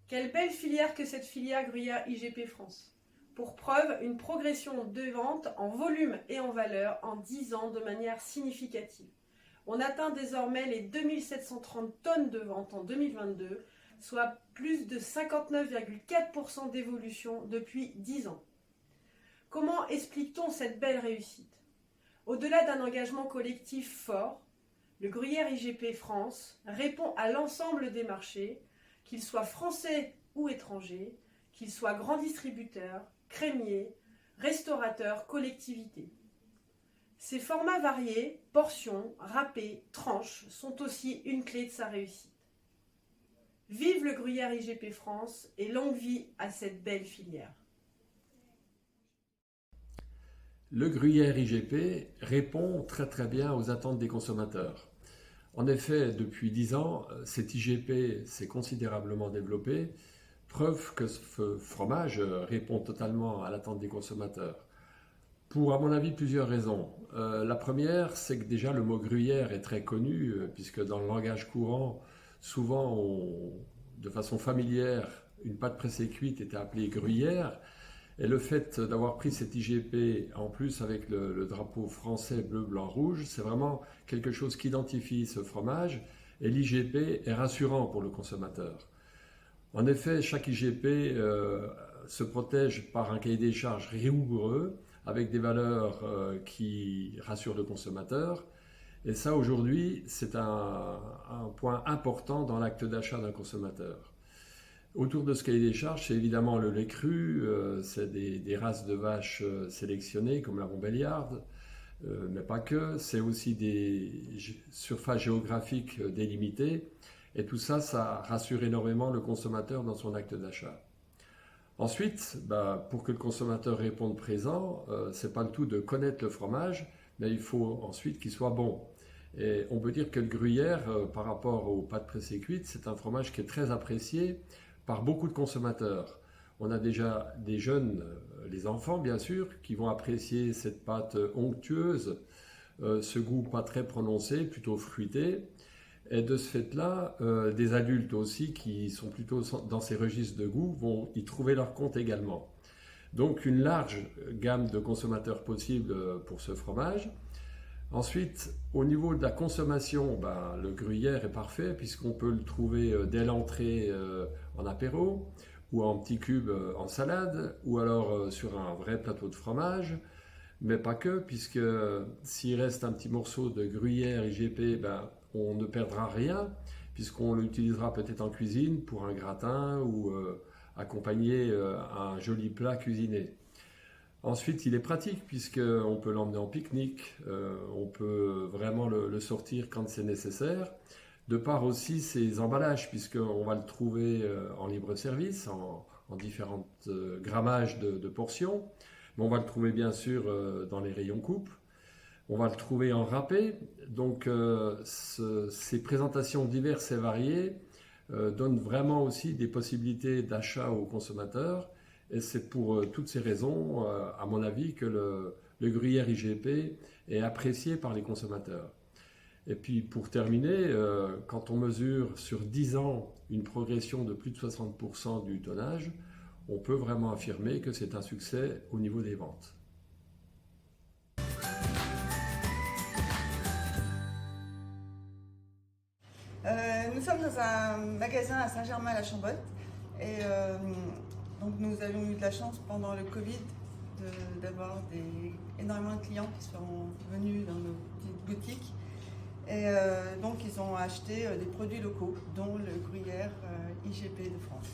Quelle belle filière que cette filière Gruyère IGP France. Pour preuve, une progression de vente en volume et en valeur en 10 ans de manière significative. On atteint désormais les 2730 tonnes de vente en 2022, soit plus de 59,4% d'évolution depuis 10 ans. Comment explique-t-on cette belle réussite? Au-delà d'un engagement collectif fort, le Gruyère IGP France répond à l'ensemble des marchés, qu'ils soient français ou étrangers, qu'ils soient grands distributeurs, crémiers, restaurateurs, collectivités. Ces formats variés, portions, râpés, tranches, sont aussi une clé de sa réussite. Vive le Gruyère IGP France et longue vie à cette belle filière. Le Gruyère IGP répond très bien aux attentes des consommateurs. En effet, depuis 10 ans, cet IGP s'est considérablement développé, preuve que ce fromage répond totalement à l'attente des consommateurs. Pour, à mon avis, plusieurs raisons. La première, c'est que déjà le mot gruyère est très connu, puisque dans le langage courant, souvent, de façon familière, une pâte pressée cuite était appelée gruyère. Et le fait d'avoir pris cet IGP, en plus avec le drapeau français bleu, blanc, rouge, c'est vraiment quelque chose qui identifie ce fromage. Et l'IGP est rassurant pour le consommateur. En effet, chaque IGP se protège par un cahier des charges rigoureux, avec des valeurs qui rassurent le consommateur. Et ça, aujourd'hui, c'est un point important dans l'acte d'achat d'un consommateur. Autour de ce cahier des charges, c'est évidemment le lait cru, c'est des races de vaches sélectionnées comme la Montbéliarde, mais pas que, c'est aussi des surfaces géographiques délimitées, et tout ça, ça rassure énormément le consommateur dans son acte d'achat. Ensuite, pour que le consommateur réponde présent, c'est pas le tout de connaître le fromage, mais il faut ensuite qu'il soit bon. Et on peut dire que le gruyère, par rapport aux pâtes pressées cuites, c'est un fromage qui est très apprécié par beaucoup de consommateurs. On a déjà des jeunes, les enfants bien sûr, qui vont apprécier cette pâte onctueuse, ce goût pas très prononcé, plutôt fruité. Et de ce fait-là, des adultes aussi qui sont plutôt dans ces registres de goût vont y trouver leur compte également. Donc une large gamme de consommateurs possibles pour ce fromage. Ensuite, au niveau de la consommation, le gruyère est parfait puisqu'on peut le trouver dès l'entrée en apéro ou en petits cubes en salade ou alors sur un vrai plateau de fromage, mais pas que, puisque s'il reste un petit morceau de gruyère IGP, on ne perdra rien puisqu'on l'utilisera peut-être en cuisine pour un gratin ou accompagner un joli plat cuisiné. Ensuite, il est pratique puisqu'on peut l'emmener en pique-nique, on peut vraiment le sortir quand c'est nécessaire. De part aussi ses emballages, puisqu'on va le trouver en libre service, en différents grammages de portions. Mais on va le trouver bien sûr dans les rayons coupe. On va le trouver en râpé. Donc ces présentations diverses et variées donnent vraiment aussi des possibilités d'achat aux consommateurs. Et c'est pour toutes ces raisons, à mon avis, que le gruyère IGP est apprécié par les consommateurs. Et puis pour terminer, quand on mesure sur 10 ans une progression de plus de 60% du tonnage, on peut vraiment affirmer que c'est un succès au niveau des ventes. Nous sommes dans un magasin à Saint-Germain-la-Chambotte et donc nous avons eu de la chance pendant le Covid d'avoir énormément de clients qui sont venus dans nos petites boutiques et donc ils ont acheté des produits locaux dont le gruyère IGP de France.